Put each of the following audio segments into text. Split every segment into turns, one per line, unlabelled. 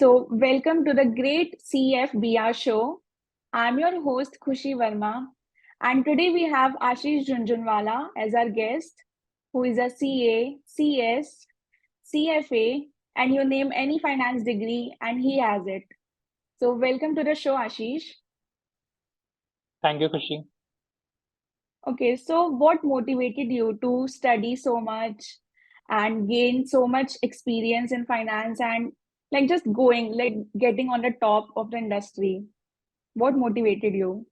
Welcome to the great CFBR show. I'm your host, Khushi Verma, and today we have Aashish Jhunjhunwala as our guest, who is a CA, CS, CFA, and you name any finance degree, and he has it. Welcome to the show, Ashish.
Thank you, Khushi.
Okay, so what motivated you to study so much and gain so much experience in finance and just going, getting on the top of the industry? What motivated you?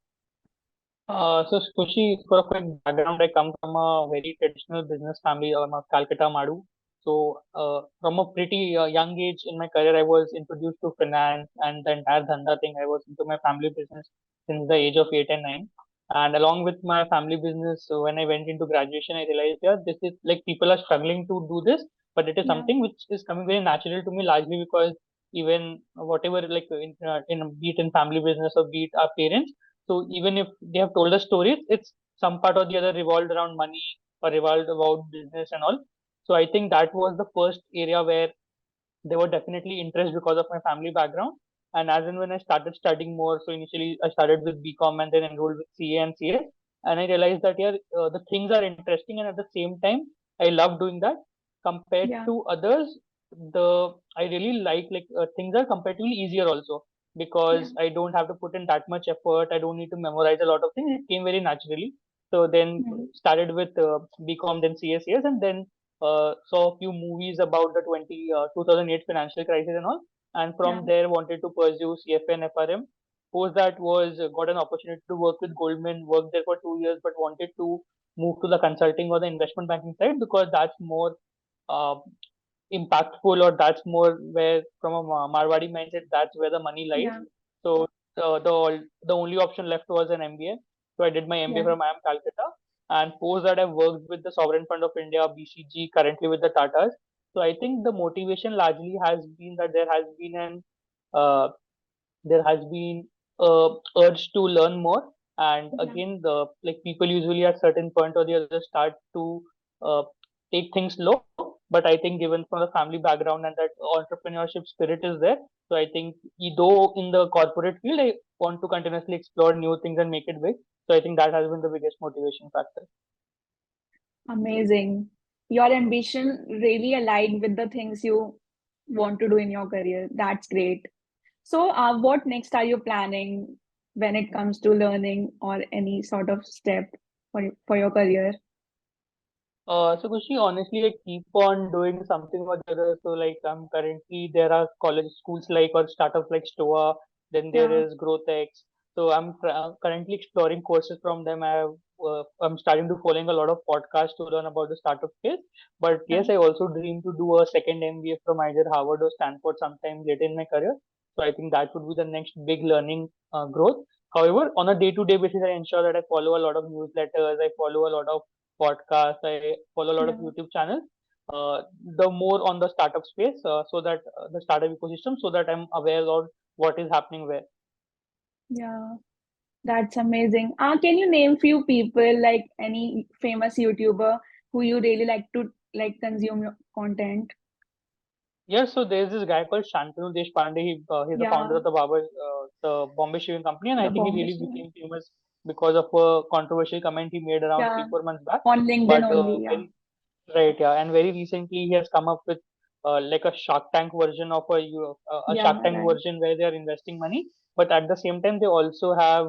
So, Khushi, for a quick background, I come from a very traditional business family. I'm a Calcutta Madu. From a pretty young age in my career, I was introduced to finance and the entire dhanda thing. I was into my family business since the age of 8 and 9. And along with my family business, so when I went into graduation, I realized, yeah, this is like people are struggling to do this, but it is
Yeah,
something which is coming very natural to me, largely because even whatever, like in be it in family business or be it our parents, so even if they have told us stories, it's some part or the other revolved around money or revolved about business and all. So I think that was the first area where they were definitely interest because of my family background. And as and when I started studying more, so initially I started with BCom and then enrolled with CA and CS, and I realized that yeah, the things are interesting, and at the same time, I love doing that. Compared
yeah,
to others, the I really like things are comparatively easier also
yeah,
because I don't have to put in that much effort. I don't need to memorize a lot of things. It came very naturally. So then
mm,
started with BCom, then CSCS, and then saw a few movies about the 2008 financial crisis and all, and
yeah,
from there wanted to pursue CFA and FRM. Post that was got an opportunity to work with Goldman, worked there for 2 years, but wanted to move to the consulting or the investment banking side because that's more uh, impactful, or that's more where from a Marwadi mindset, that's where the money lies.
yeah,
So the only option left was an MBA. So I did my MBA
yeah,
from IIM Calcutta, and post that I worked with the Sovereign Fund of India (BCG), currently with the Tatas. So I think the motivation largely has been that uh, there has been urge to learn more, and
yeah,
again the like people usually at certain point or the other start to uh, take things slow, but I think given from the family background and that entrepreneurship spirit is there, so I think though in the corporate field I want to continuously explore new things and make it big. So I think that has been the biggest motivation factor.
amazing. Your ambition really aligned with the things you want to do in your career. That's great. What next are you planning when it comes to learning or any sort of step for your career?
So Kushi, honestly, I keep on doing something or the other. So like I'm currently there are college schools like or startups like Stoa, then there
Yeah,
is GrowthX. So currently exploring courses from them. I'm starting to following a lot of podcasts to learn about the startup space. But
yeah,
yes, I also dream to do a second MBA from either Harvard or Stanford sometime later in my career. So I think that would be the next big learning growth. However, on a day-to-day basis, I ensure that I follow a lot of newsletters. I follow a lot of podcasts. I follow a lot of
yeah,
YouTube channels. The more on the startup space, so that the startup ecosystem, so that I'm aware of what is happening where.
yeah. That's amazing. Can you name few people like any famous YouTuber who you really like to consume your content?
Yes, so there's this guy called Shantanu Deshpande. He's the founder
Yeah,
of the Bombay Shaving Company, and I
the
think he
Bombay
really
Shaving.
became famous because of a controversial comment he made around three
Yeah,
four months back.
on LinkedIn
But
only. Yeah,
very right, yeah, and very recently he has come up with like a Shark Tank version of a Shark
yeah,
Tank
right.
version where they are investing money, but at the same time they also have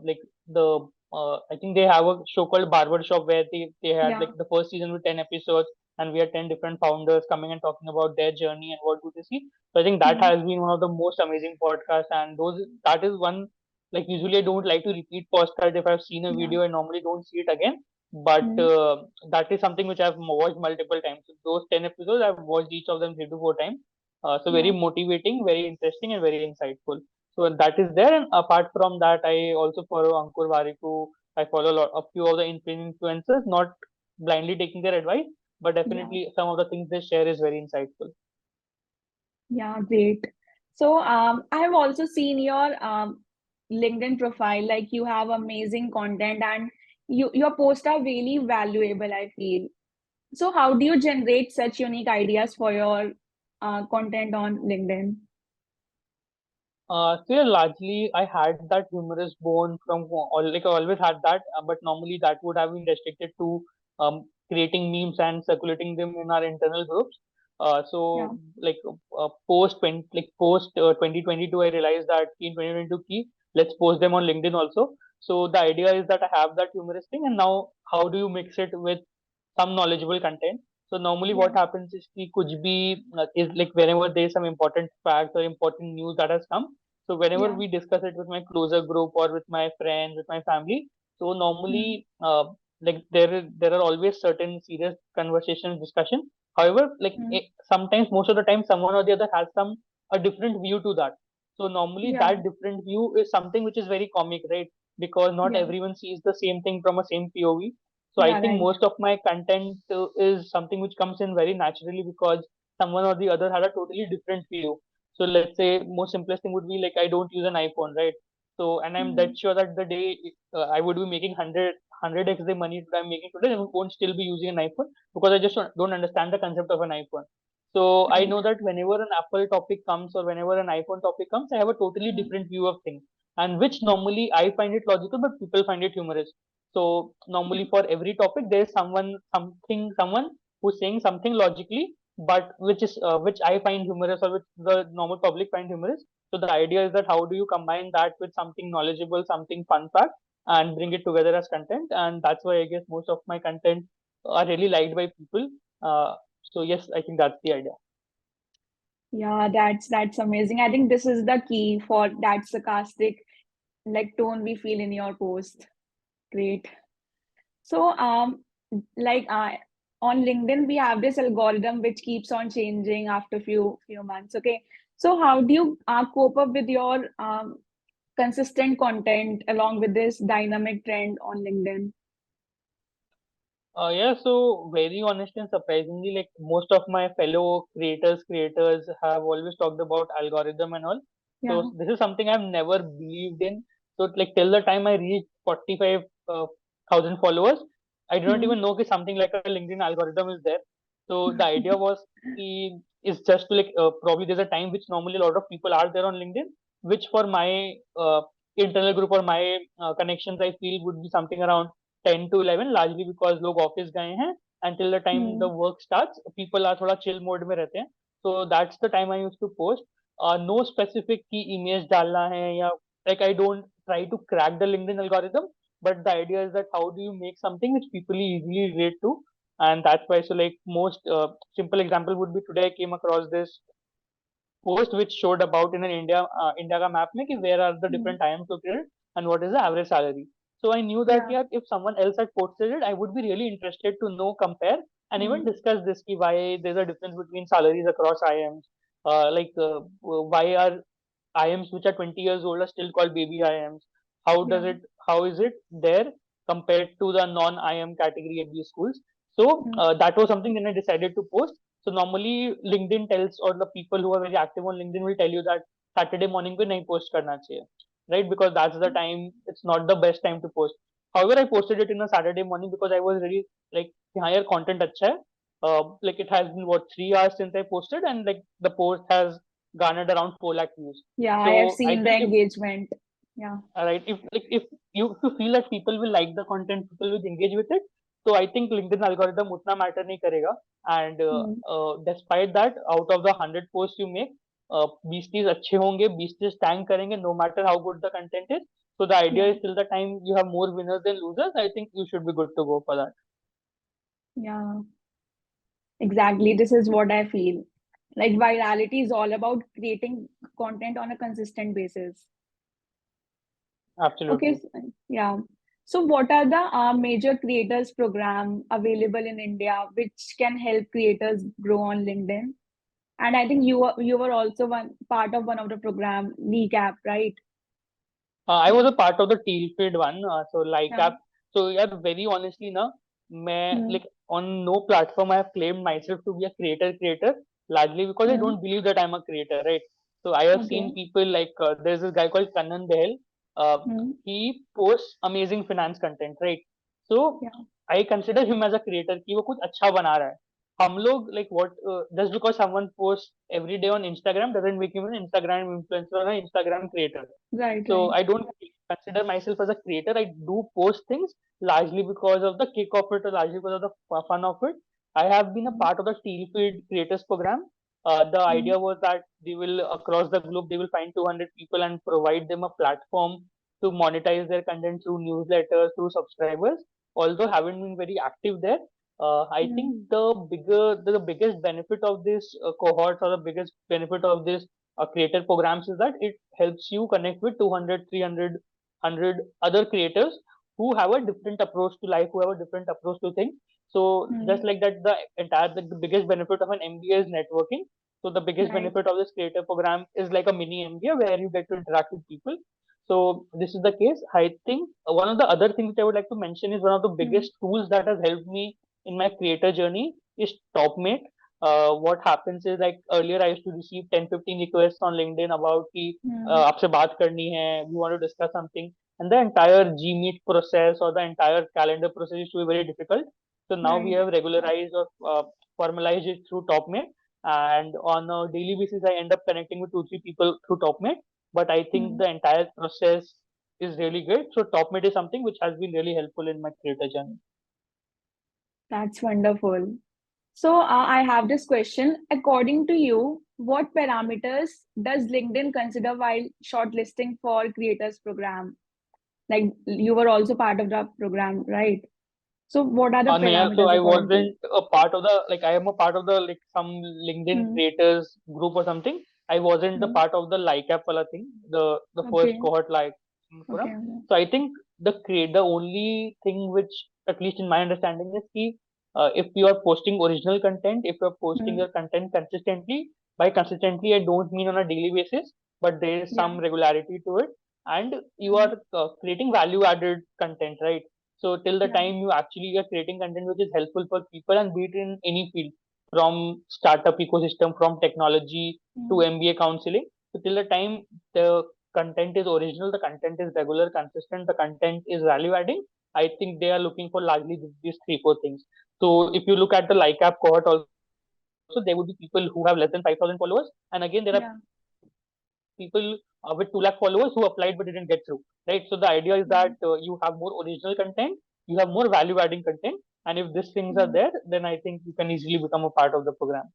like the I think they have a show called Barber Shop where they had
Yeah,
like the first season with 10 episodes, and we had 10 different founders coming and talking about their journey and what do they see. So I think that
yeah,
has been one of the most amazing podcasts, and those that is one like usually I don't like to repeat podcast. If I've seen a
yeah.
video, I normally don't see it again, but
Mm,
that is something which I've watched multiple times. So those 10 episodes, I've watched each of them 3 to 4 times. So very
yeah,
motivating, very interesting, and very insightful. So that is there. And apart from that, I also follow Ankur Variku. I follow a few of the influencers, not blindly taking their advice, but
yeah,
definitely some of the things they share is very insightful.
yeah. Great. I have also seen your LinkedIn profile. Like you have amazing content, and your posts are really valuable, I feel. So how do you generate such unique ideas for your content on LinkedIn?
So yeah, largely I had that humorous bone from like I always had that, but normally that would have been restricted to creating memes and circulating them in our internal groups.
Yeah.
So like post 20, like post 2022, I realized that in 2022 key, let's post them on LinkedIn also. So the idea is that I have that humorous thing, and now how do you mix it with some knowledgeable content? So normally
Yeah.
what happens is कि कुछ भी is like whenever there is some important fact or important news that has come, so whenever
Yeah.
we discuss it with my closer group or with my friends, with my family, so
Hmm.
normally like there are always certain serious conversations, discussion. However, like
Hmm.
sometimes most of the time someone or the other has some a different view to that. So normally
Yeah.
that different view is something which is very comic, right? Because not
Yeah.
everyone sees the same thing from a same POV. So I
Yeah.
think
Right.
most of my content is something which comes in very naturally because someone or the other had a totally different view. So let's say most simplest thing would be like I don't use an iPhone, right? So and I'm
Hmm.
that sure that the day I would be making 100x the money that I'm making today, I won't still be using an iPhone because I just don't understand the concept of an iPhone. So I
Right.
know that whenever an Apple topic comes or whenever an iPhone topic comes, I have a totally
Hmm.
different view of things, and which normally I find it logical, but people find it humorous. So normally for every topic, there is someone who's saying something logically, but which I find humorous or which the normal public find humorous. So the idea is that how do you combine that with something knowledgeable, something fun fact, and bring it together as content, and that's why I guess most of my content are really liked by people. So yes, I think that's the idea.
Yeah, that's amazing. I think this is the key for that sarcastic like tone we feel in your post. Great. So like on LinkedIn we have this algorithm which keeps on changing after few months. Okay. So how do you cope up with your consistent content along with this dynamic trend on LinkedIn?
Yeah, so very honestly and surprisingly, like most of my fellow creators have always talked about algorithm and all.
Yeah.
So this is something I've never believed in. So like till the time I reached 45,000 followers, I did not
Hmm.
even know that something like a LinkedIn algorithm is there. So the idea was is just to like probably there's a time which normally a lot of people are there on LinkedIn, which for my internal group or my connections I feel would be something around 10 to 11, largely because लोग office गए हैं until the time the
Hmm.
work starts people are थोड़ा chill mode में रहते हैं. So that's the time I used to post. No specific की image डालना है या like I don't try to crack the LinkedIn algorithm, but the idea is that how do you make something which people easily relate to, and that's why. So like most simple example would be today I came across this post which showed about in an India का map में कि where are the
Hmm.
different IIMs located and what is the average salary. So I knew that
Yeah.
yeah, if someone else had posted it, I would be really interested to know, compare, and even
Hmm.
discuss this ki why there's a difference between salaries across IIMs. Why are IIMs which are 20 years old are still called baby IIMs?
Yeah.
How is it there compared to the non-IIM category at these schools? So
Hmm.
that was something that I decided to post. So normally LinkedIn tells, or the people who are very active on LinkedIn will tell you that Saturday morning पे नहीं post करना चाहिए, right? Because that's the time. It's not the best time to post. However, I posted it in a Saturday morning because I was really like हाँ यार content अच्छा है. Like it has been what 3 hours since I posted, and like the post has garnered around 4 lakh views.
Yeah, I have
So I
seen the
think if
engagement. Yeah.
right, if you feel that people will like the content, people will engage with it. So I think LinkedIn algorithm उतना matter नहीं करेगा. And
Hmm.
despite that, out of the 100 posts you make, 20-30 अच्छे होंगे, 20-30 thank करेंगे, no matter how good the content is. So the idea
Yeah.
is till the time you have more winners than losers, I think you should be good to go for that.
Yeah. Exactly. This is what I feel. Like virality is all about creating content on a consistent basis. Okay.
Absolutely.
Yeah. So what are the major creators program available in India which can help creators grow on LinkedIn? And I think you were also one part of one of the program, League app, right?
I was
Yeah.
a part of the teal field one, so like
Yeah.
app. So yeah, very honestly, na, मैं
Hmm.
like on no platform I have claimed myself to be a creator, largely because I
Hmm.
don't believe that I'm a creator, right? So I have
Okay.
seen people like there's this guy called Kannan Behel. Uh,
Hmm.
he posts amazing finance content, right? So
Yeah.
I consider him as a creator कि वो कुछ अच्छा बना रहा है. हम लोग like what just because someone posts every day on Instagram doesn't make him an Instagram influencer or an Instagram creator.
Right,
So
right.
I don't consider myself as a creator. I do post things largely because of the kick of it or largely because of the fun of it. I have been a
Mm,
part of the Teal Feed Creators Program. The
mm,
idea was that they will across the globe they will find 200 people and provide them a platform to monetize their content through newsletters, through subscribers. Although haven't been very active there, I
mm,
think the biggest benefit of this cohort or the biggest benefit of this creator programs is that it helps you connect with 200, 300, 100 other creators who have a different approach to life, who have a different approach to things. So just
mm.
like that, the biggest benefit of an MBA is networking. So the biggest
Right.
benefit of this creator program is like a mini MBA where you get to interact with people. So this is the case. I think one of the other things that I would like to mention is one of the
Mm,
biggest tools that has helped me in my creator journey is Topmate. What happens is like earlier I used to receive 10-15 requests on LinkedIn about कि
mm.
आपसे बात करनी है, we want to discuss something, and the entire Gmeet process or the entire calendar process used to be very difficult. So now we
Right.
have regularized or formalized it through Topmate, and on a daily basis I end up connecting with 2-3 people through Topmate. But I think
Mm.
the entire process is really great. So Topmate is something which has been really helpful in my creator journey.
That's wonderful. So, I have this question. According to you, what parameters does LinkedIn consider while shortlisting for creators program? Like you were also part of the program, right? So, what are the
No, yeah, so
parameters
I
according to you?
wasn't a part of the like I am a part of the like some LinkedIn
Hmm.
creators group or something. I wasn't the
Hmm.
part of the like app wala thing, the first
Okay.
cohort like program.
Okay. Okay.
So I think the only thing which at least in my understanding is key if you are posting original content, if you are posting
Hmm.
your content consistently, by consistently I don't mean on a daily basis, but there is
Yeah.
some regularity to it, and you
Hmm.
are creating value added content, right? So till the
Yeah.
time you actually are creating content which is helpful for people and be it in any field, from startup ecosystem, from technology to
Hmm.
MBA counseling. So till the time the content is original, the content is regular, consistent, the content is value adding, I think they are looking for largely these 3-4 things. So if you look at the like app cohort also, there would be people who have less than 5,000 followers, and again there are
Yeah.
people with 2 lakh followers who applied but didn't get through, right? So the idea is that you
Hmm.
have more original content, you have more value adding content, and if these things are there,
Hmm.
then I think you can easily become a part of the program.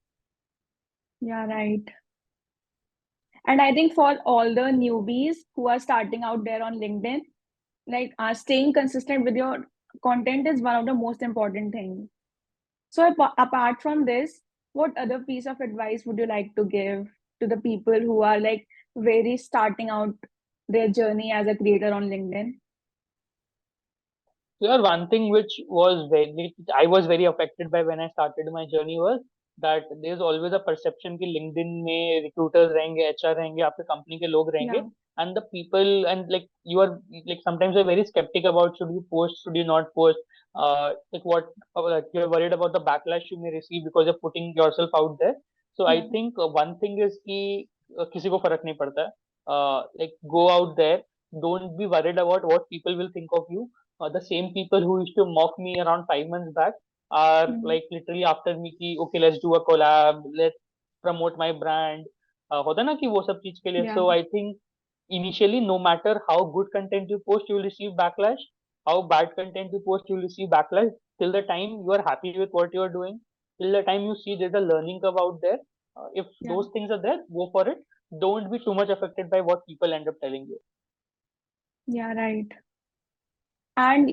Yeah. Right. And I think for all the newbies who are starting out there on LinkedIn, like staying consistent with your content is one of the most important things. So apart from this, what other piece of advice would you like to give to the people who are like very starting out their journey as a creator on LinkedIn?
So yeah, one thing which I was very affected by when I started my journey was that there's always a perception कि LinkedIn में recruiters रहेंगे, HR रहेंगे, आपके company के लोग रहेंगे,
Yeah.
and the people and like you are like sometimes you're very skeptic about should you post, should you not post, like what like you're worried about the backlash you may receive because you're putting yourself out there. So I
Yeah.
think one thing is कि किसी को फर्क नहीं पड़ता है. Like go out there, don't be worried about what people will think of you. The same people who used to mock me around 5 months back are
Mm.
like literally after me कि okay let's do a collab, let's promote my brand. होता है ना कि वो सब चीज के लिए.
Yeah.
So I think initially no matter how good content you post you will receive backlash, how bad content you post you will receive backlash. Till the time you are happy with what you are doing, till the time you see there's a learning curve out there, if
Yeah.
those things are there, go for it. Don't be too much affected by what people end up telling you.
Yeah. Right. And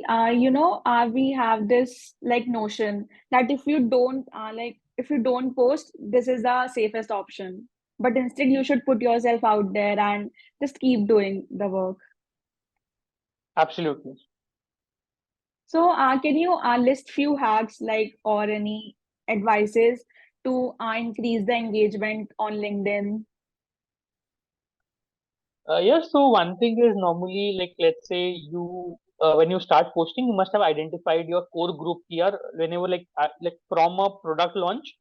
we have this like notion that if you don't post, this is the safest option. But instead, you should put yourself out there and just keep doing the work.
Absolutely.
So, can you list few hacks like or any advices to increase the engagement on LinkedIn?
Yes, so one thing is normally like let's say you when you start posting, you must have identified your core group here. Whenever like from a product launch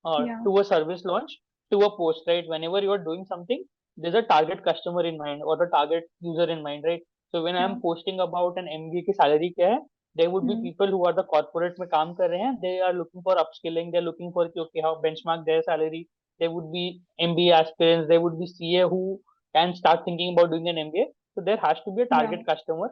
Yeah,
to a service launch to a post, right? Whenever you are doing something, there's a target customer in mind or a target user in mind, right? So when
yeah,
I'm posting about an MBA की salary क्या है, There would be
Hmm.
people who are the corporate में काम कर रहे हैं, they are looking for upskilling, they are looking for कि okay how benchmark their salary. There would be MBA aspirants, there would be CA who can start thinking about doing an MBA. So there has to be a
Yeah.
target customer.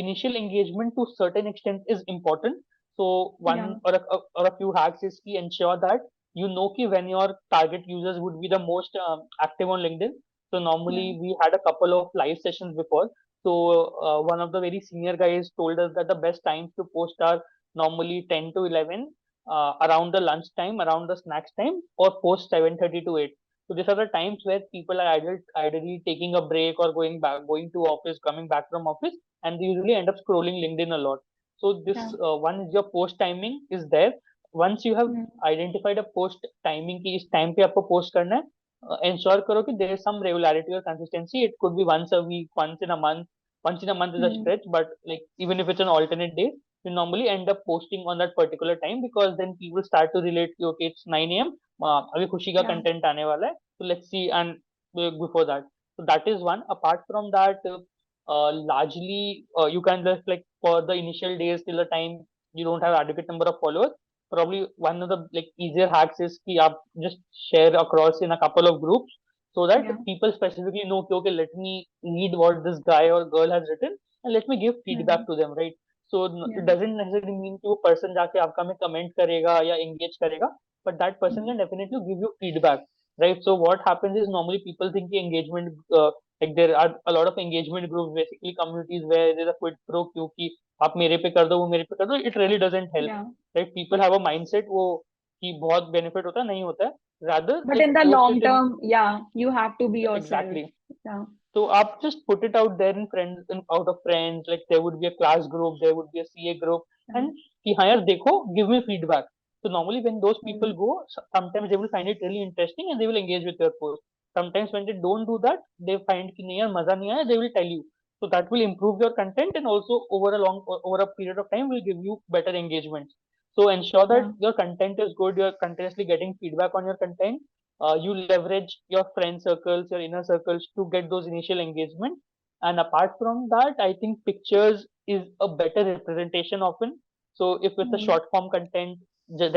Initial engagement to certain extent is important. So one
Yeah.
or a few hacks is to ensure that you know कि when your target users would be the most active on LinkedIn. So
Yeah.
normally we had a couple of live sessions before. So one of the very senior guys told us that the best times to post are normally 10 to 11, around the lunch time, around the snacks time, or post 7:30 to 8. So these are the times where people are ideally taking a break or going to office, coming back from office, and they usually end up scrolling LinkedIn a lot. So this
Yeah.
one is your post timing is there. Once you have
Hmm.
identified a post timing की इस time पे आपको post करना है, ensure करो कि there is some regularity or consistency. It could be once a week, once in a month. Once in a month is a
Hmm.
stretch, but like even if it's an alternate day, you normally end up posting on that particular time because then people start to relate कि okay it's 9 a.m. अभी खुशी का
Yeah.
content आने वाला है, so let's see and before that. So that is one. Apart from that, largely you can just like for the initial days till the time you don't have adequate number of followers, probably one of the like easier hacks is कि आप just share across in a couple of groups so that
Yeah.
people specifically know कि okay let me read what this guy or girl has written and let me give
Hmm.
feedback to them, right? So it
Yeah.
doesn't necessarily mean कि वो person जाके आपका में comment करेगा या engage करेगा, but that person
Hmm.
can definitely give you feedback, right? So what happens is normally people think कि engagement like there are a lot of engagement groups, basically communities where there's a quid pro quo कि आप मेरे पे कर दो वो मेरे पे कर दो. It really doesn't help,
Yeah.
right? People have a mindset वो कि बहुत benefit होता है, नहीं होता है. Rather
But
like
in the
post
long
it in
term, yeah, you have to be yourself.
exactly.
Yeah.
So up just put it out there in friends in out of friends, like there would be a class group, there would be a CA group,
Yeah.
and कि हाँ यार देखो, give me feedback. So normally when those people
Hmm.
go, sometimes they will find it really interesting and they will engage with your post. Sometimes when they don't do that, they find कि नहीं यार मजा नहीं आया, they will tell you. So that will improve your content and also over a period of time will give you better engagement. So ensure that
Yeah.
your content is good, you're continuously getting feedback on your content, you leverage your friend circles, your inner circles to get those initial engagement. And apart from that, I think pictures is a better representation often. So if it's a
Hmm.
short form content,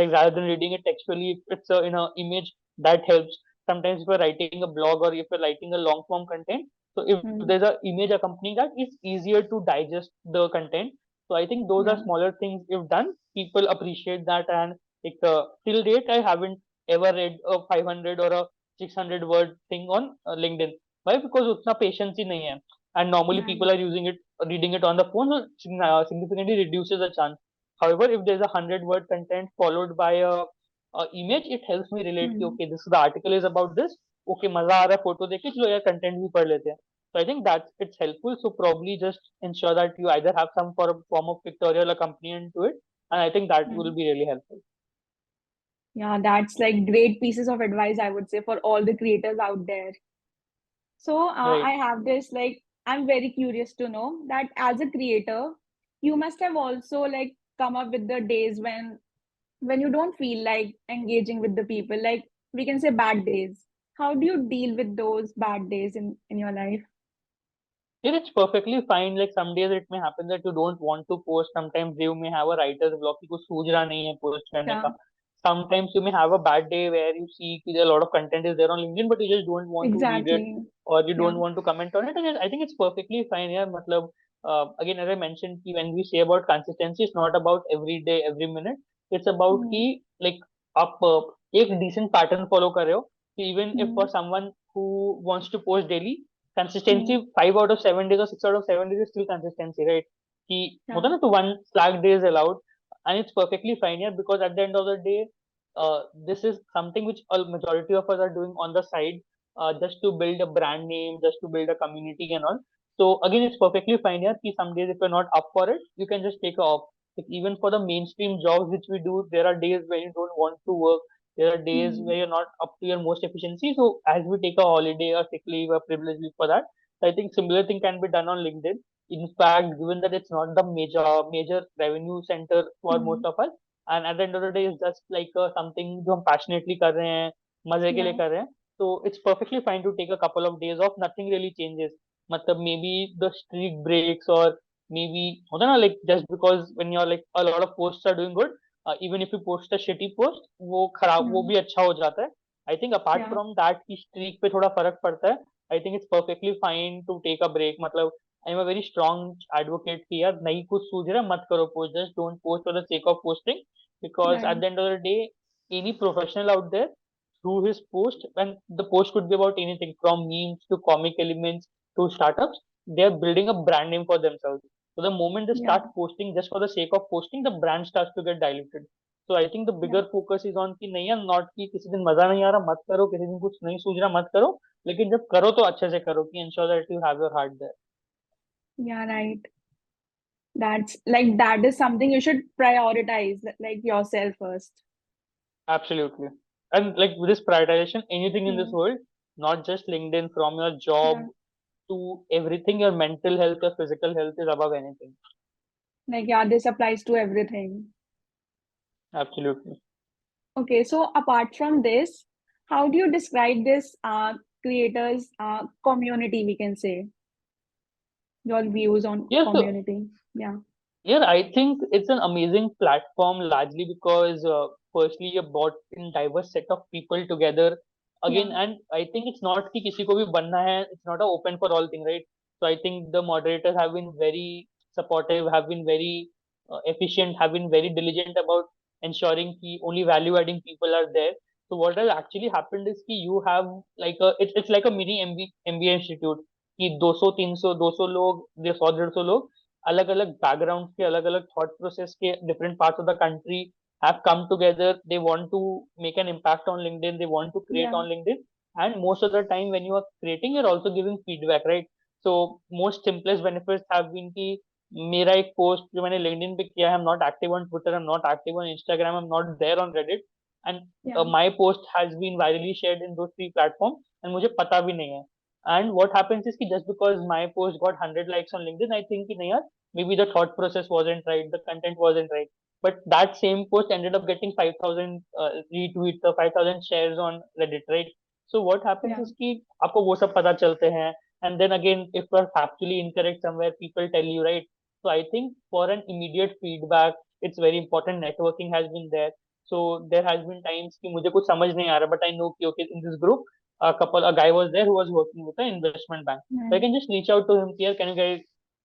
like rather than reading it textually, if it's in a image, that helps. Sometimes if you're writing a blog or if you're writing a long form content, so if
Hmm.
there's a image accompanying that, it's easier to digest the content. So I think those are
Yeah.
smaller things if done. People appreciate that, and like till date, I haven't ever read a 500 or a 600 word thing on LinkedIn. Why? Because utna patience ही नहीं है. And normally
Yeah.
people are reading it on the phone, so significantly reduces the chance. However, if there's 100 word content followed by a image, it helps me relate कि
Hmm.
okay, this the article is about this. Okay, मजा आ रहा है photo देख के, चलो यार content भी पढ़ लेते हैं. So I think that it's helpful. So probably just ensure that you either have some form of pictorial accompaniment to it, and I think that will
Hmm.
be really helpful.
Yeah, that's like great pieces of advice, I would say, for all the creators out there. So
Right.
I have this like I'm very curious to know that as a creator, you must have also like come up with the days when you don't feel like engaging with the people, like we can say bad days. How do you deal with those bad days in your life?
Yeah, it's perfectly fine. Like some days it may happen that you don't want to post. Sometimes you may have a writer's block कि कुछ सूझ रहा नहीं है post करने
Yeah,
का. Sometimes you may have a bad day where you see कि a lot of content is there on LinkedIn, but you just don't want to read it
exactly.
or you
Yeah.
don't want to comment on it. And I think it's perfectly fine. Yeah, मतलब again as I mentioned कि when we say about consistency, it's not about every day, every minute. It's about
Hmm.
कि like आप एक decent pattern follow कर रहे हो. So even if for
Hmm.
someone who wants to post daily, consistency
Hmm.
5 out of 7 days or 6 out of 7 days is still consistency, right? कि
Yeah.
होता है ना तो one slack day is allowed and it's perfectly fine here because at the end of the day, this is something which a majority of us are doing on the side, just to build a brand name, just to build a community and all. So again, it's perfectly fine here. Ki some days if you're not up for it, you can just take a off. Like even for the mainstream jobs which we do, there are days where you don't want to work. There are days
Hmm.
where you're not up to your most efficiency. So as we take a holiday or sick leave or privilege leave for that, I think similar thing can be done on LinkedIn. In fact, given that it's not the major revenue center for most
Hmm.
of us, and at the end of the day, it's just like something जो हम passionately कर रहे हैं, मजे के लिए
Yeah.
कर रहे हैं. So it's perfectly fine to take a couple of days off. Nothing really changes. मतलब maybe the streak breaks or maybe होता है ना, like just because when you're like a lot of posts are doing good, even if you post a shitty post, वो खराब, वो
Yeah.
भी अच्छा हो जाता है. I think apart
Yeah.
from that की streak पे थोड़ा फर्क पड़ता है. I think it's perfectly fine to take a break. मतलब I am a very strong advocate कि यार नहीं कुछ सूझ रहा है मत करो post, just don't post for the sake of posting, because
Right.
at the end of the day any professional out there through his post, and the post could be about anything from memes to comic elements to startups, they are building a brand name for themselves. So the moment they
Yeah.
start posting just for the sake of posting, the brand starts to get diluted. So I think the
Yeah.
bigger focus is on कि नहीं यार, not कि किसी दिन मजा नहीं आ रहा मत करो, किसी दिन कुछ नहीं सूझ रहा मत करो, लेकिन जब करो तो अच्छे से करो कि ensure that you have your heart there.
Yeah. Right. That's like that is something you should prioritize, like yourself first.
Absolutely. And like with this prioritization, anything in this
Yeah.
world, not just LinkedIn, from your
Yeah.
job to everything, your mental health, your physical health is above anything.
Like, yeah, this applies to everything.
Absolutely.
Okay, so apart from this, how do you describe this creators community, we can say, your views on
Yes, so
community? Yeah.
yeah, I think it's an amazing platform largely because firstly you brought in diverse set of people together again,
Yeah.
and I think it's not कि किसी को भी बनना है, it's not a open for all thing, right? So I think the moderators have been very supportive, have been very efficient, have been very diligent about ensuring कि only value adding people are there. So what has actually happened is कि you have like a it's like a mini MBA institute कि 200 300 200 लोग 100 150 लोग अलग अलग background के अलग अलग थॉट प्रोसेस के different parts of the country have come together. They want to make an impact on LinkedIn, they want to create
Yeah.
on LinkedIn, and most of the time when you are creating you're also giving feedback, right? So most simplest benefits have been कि मेरा एक post जो मैंने LinkedIn पे किया है, I'm not active on Twitter, I'm not active on Instagram, I'm not there on Reddit, and
Yeah.
my post has been virally shared in those three platforms and मुझे पता भी नहीं है. And what happens is कि just because my post got 100 likes on LinkedIn, I think कि नहीं यार, maybe the thought process wasn't right, the content wasn't right. But that same post ended up getting 5,000 retweets or 5,000 shares on Reddit, right? So what happens
Yeah.
is कि आपको वो सब पता चलते हैं, and then again, if you're factually incorrect somewhere, people tell you, right? So I think for an immediate feedback, it's very important. Networking has been there. So there has been times कि मुझे कुछ समझ नहीं आ रहा, but I know कि okay, in this group, a guy was there who was working with an investment bank. So I
Right.
can just reach out to him here.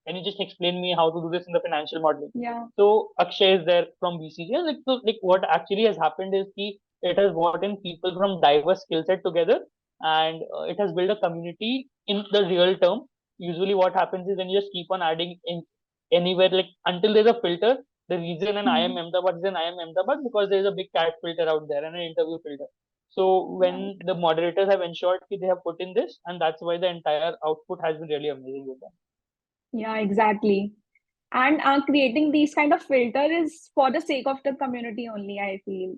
Can you just explain me how to do this in the financial modeling?
Yeah.
So Akshay is there from BCG. Like, so, like what actually has happened is कि it has brought in people from diverse skill set together, and it has built a community in the real term. Usually, what happens is when you just keep on adding in anywhere, like until there's a filter. The reason an IM
Hmm.
Ahmedabad is an IM Ahmedabad because there's a big cat filter out there and an interview filter. So
Right.
when the moderators have ensured that they have put in this, and that's why the entire output has been really amazing with them.
Yeah, exactly. And creating these kind of filter is for the sake of the community only, I feel.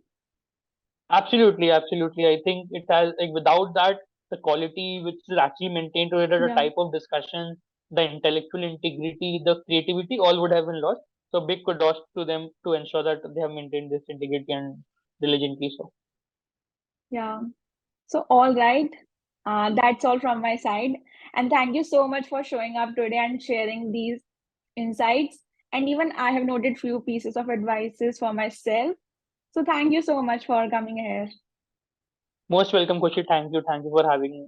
Absolutely, absolutely. I think it has like without that, the quality which is actually maintained to it, the
Yeah.
type of discussion, the intellectual integrity, the creativity, all would have been lost. So big kudos to them to ensure that they have maintained this integrity and diligently so.
Yeah. So, all right. That's all from my side. And thank you so much for showing up today and sharing these insights. And even I have noted few pieces of advices for myself. So thank you so much for coming here.
Most welcome, Kushi. Thank you for having me.